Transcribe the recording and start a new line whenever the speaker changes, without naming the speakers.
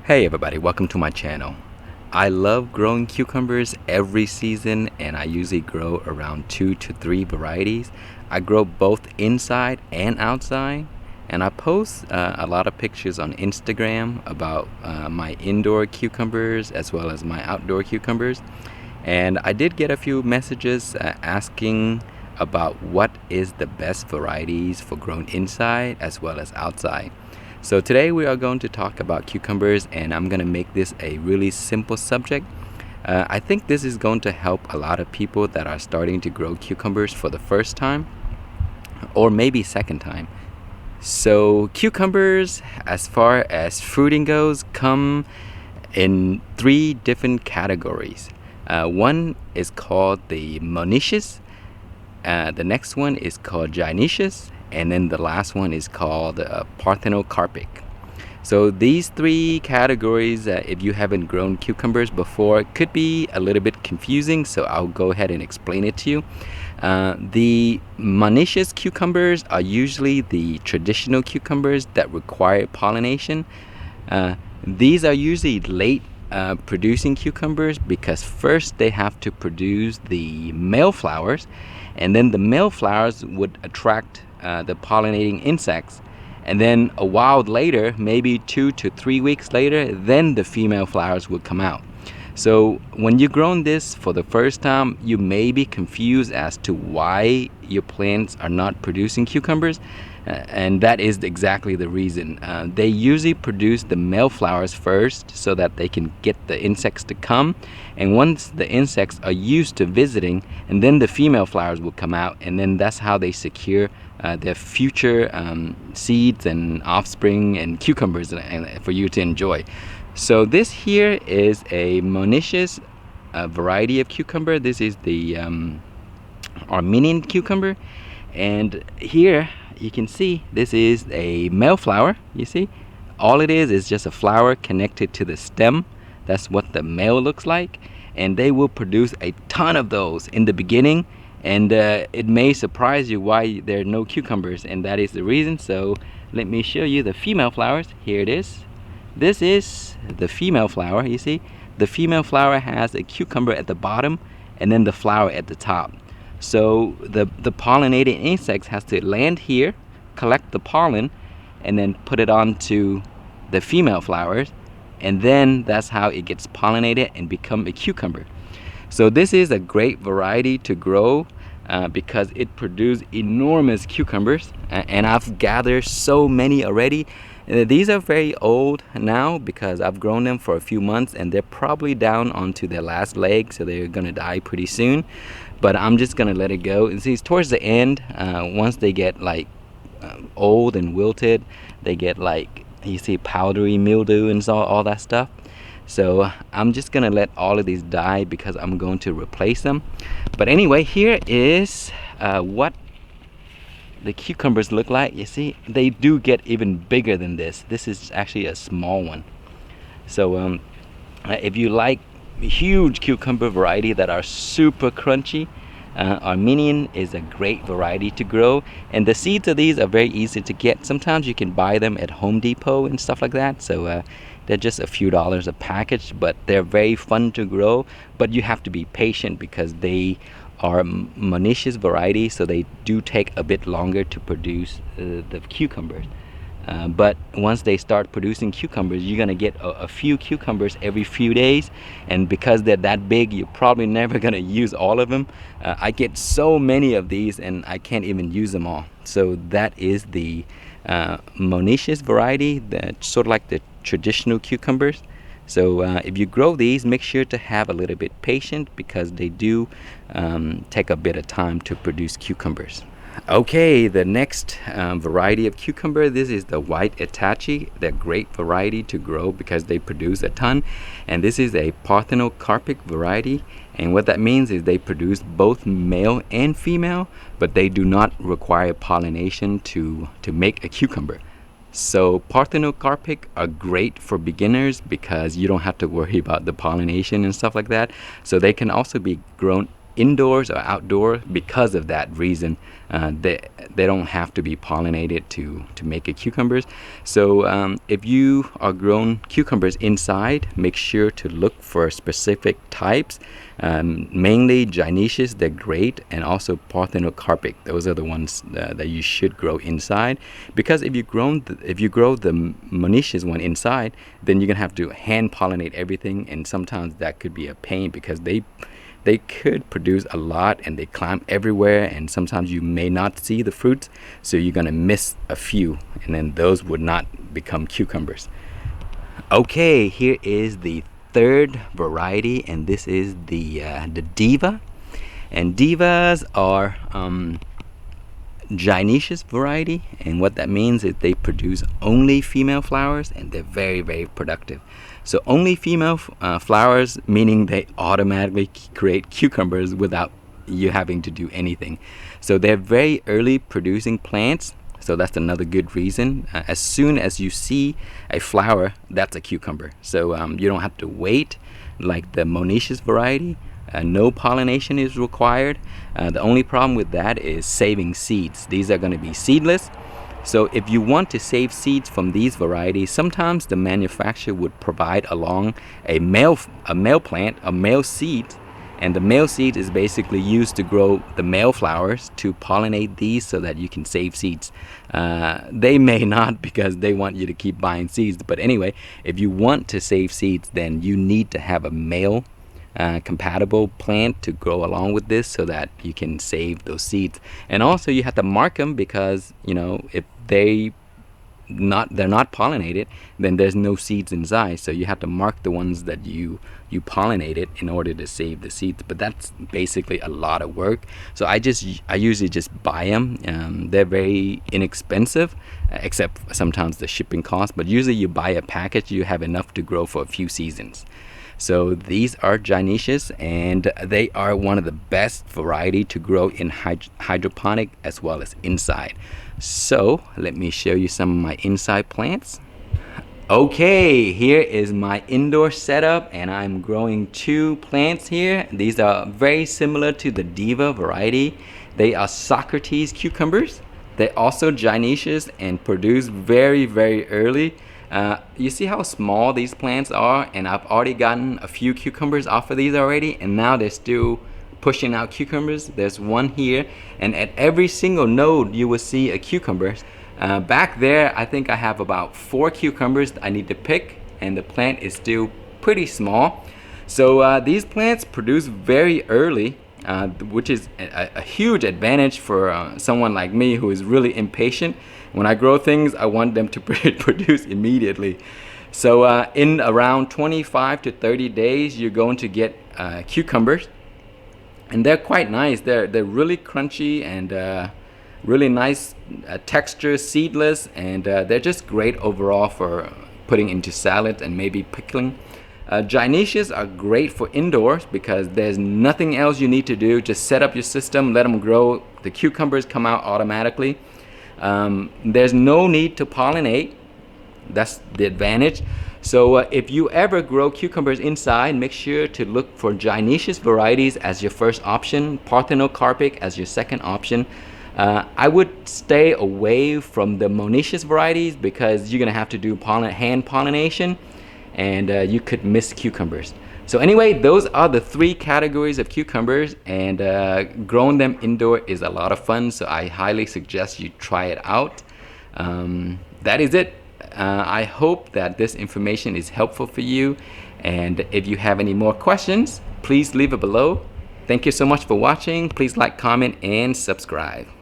Hey everybody, welcome to my channel. I love growing cucumbers every season, and I usually grow around 2 to 3 varieties. I grow both inside and outside, and I post a lot of pictures on Instagram about my indoor cucumbers as well as my outdoor cucumbers. And I did get a few messages asking about what is the best varieties for growing inside as well as outside. So today we are going to talk about cucumbers, and I'm going to make this a really simple subject. I think this is going to help a lot of people that are starting to grow cucumbers for the first time or maybe second time. So cucumbers, as far as fruiting goes, come in 3 different categories. One is called the Monoecious, the next one is called Ginicius, and then the last one is called Parthenocarpic. So these 3 categories, if you haven't grown cucumbers before, could be a little bit confusing, so I'll go ahead and explain it to you. The monoecious cucumbers are usually the traditional cucumbers that require pollination. These are usually late producing cucumbers because first they have to produce the male flowers, and then the male flowers would attract the pollinating insects, and then a while later, maybe 2 to 3 weeks later, then the female flowers would come out. So when you've grown this for the first time, you may be confused as to why your plants are not producing cucumbers, and that is exactly the reason. They usually produce the male flowers first so that they can get the insects to come, and once the insects are used to visiting, and then the female flowers will come out, and then that's how they secure their future seeds and offspring and cucumbers for you to enjoy. So this here is a monoecious variety of cucumber. This is the Armenian cucumber, and here you can see this is a male flower. You see, all it is just a flower connected to the stem. That's what the male looks like, and they will produce a ton of those in the beginning, and it may surprise you why there are no cucumbers, and that is the reason. So let me show you the female flowers. Here it is. This is the female flower. You see, the female flower has a cucumber at the bottom and then the flower at the top. So the pollinating insects has to land here, collect the pollen, and then put it onto the female flowers, and then that's how it gets pollinated and become a cucumber. So this is a great variety to grow because it produces enormous cucumbers, and I've gathered so many already. These are very old now because I've grown them for a few months, and they're probably down onto their last leg, so they're gonna die pretty soon. But I'm just gonna let it go. And see, towards the end, once they get like old and wilted, they get like, you see, powdery mildew and all that stuff. So I'm just gonna let all of these die because I'm going to replace them. But anyway, here is what the cucumbers look like. You see, they do get even bigger than this. This is actually a small one. So if you like huge cucumber variety that are super crunchy, Armenian is a great variety to grow, and the seeds of these are very easy to get. Sometimes you can buy them at Home Depot and stuff like that, so they're just a few dollars a package, but they're very fun to grow. But you have to be patient because they are monoecious variety, so they do take a bit longer to produce the cucumbers. But once they start producing cucumbers, you're gonna get a few cucumbers every few days, and because they're that big, you're probably never gonna use all of them. I get so many of these and I can't even use them all. So that is the monoecious variety, that's sort of like the traditional cucumbers. So if you grow these, make sure to have a little bit patient because they do take a bit of time to produce cucumbers. Okay, the next variety of cucumber, this is the white Itachi. They're a great variety to grow because they produce a ton, and this is a Parthenocarpic variety, and what that means is they produce both male and female, but they do not require pollination to make a cucumber. So Parthenocarpic are great for beginners because you don't have to worry about the pollination and stuff like that. So they can also be grown indoors or outdoors because of that reason. They don't have to be pollinated to make a cucumbers. So if you are growing cucumbers inside, make sure to look for specific types. Mainly Ginicius, they're great, and also Parthenocarpic. Those are the ones that you should grow inside, because if you grow the Monoecious one inside, then you're gonna have to hand pollinate everything, and sometimes that could be a pain because they could produce a lot and they climb everywhere, and sometimes you may not see the fruits, so you're gonna miss a few, and then those would not become cucumbers. Okay, here is the third variety, and this is the Diva. And Divas are Gynoecious variety, and what that means is they produce only female flowers, and they're very, very productive. So only female flowers, meaning they automatically create cucumbers without you having to do anything. So they're very early producing plants, so that's another good reason. As soon as you see a flower, that's a cucumber. So you don't have to wait like the Monoecious variety. No pollination is required. The only problem with that is saving seeds. These are going to be seedless. So if you want to save seeds from these varieties, sometimes the manufacturer would provide along a male plant, a male seed, and the male seed is basically used to grow the male flowers to pollinate these so that you can save seeds. They may not, because they want you to keep buying seeds, but anyway, if you want to save seeds, then you need to have a male compatible plant to grow along with this so that you can save those seeds. And also you have to mark them, because if they're not pollinated, then there's no seeds inside, so you have to mark the ones that you pollinated in order to save the seeds. But that's basically a lot of work, so I usually just buy them. They're very inexpensive, except sometimes the shipping cost, but usually you buy a package, you have enough to grow for a few seasons. So these are Gynoecious, and they are one of the best variety to grow in hydroponic as well as inside. So let me show you some of my inside plants. Okay, here is my indoor setup, and I'm growing 2 plants here. These are very similar to the Diva variety. They are Socrates cucumbers. They're also Gynoecious and produce very, very early. You see how small these plants are, and I've already gotten a few cucumbers off of these already, and now they're still pushing out cucumbers. There's one here, and at every single node you will see a cucumber. Back there, I think I have about 4 cucumbers I need to pick, and the plant is still pretty small. So these plants produce very early, which is a huge advantage for someone like me who is really impatient. When I grow things, I want them to produce immediately. So in around 25 to 30 days, you're going to get cucumbers, and they're quite nice. They're really crunchy and really nice texture, seedless, and they're just great overall for putting into salads and maybe pickling. Gynoecious are great for indoors because there's nothing else you need to do. Just set up your system, let them grow. The cucumbers come out automatically. There's no need to pollinate. That's the advantage. So if you ever grow cucumbers inside, make sure to look for Gynoecious varieties as your first option, Parthenocarpic as your second option. I would stay away from the Monoecious varieties because you're gonna have to do hand pollination, and you could miss cucumbers. So anyway, those are the 3 categories of cucumbers, and growing them indoor is a lot of fun, so I highly suggest you try it out. That is it. I hope that this information is helpful for you, and if you have any more questions, please leave it below. Thank you so much for watching. Please like, comment, and subscribe.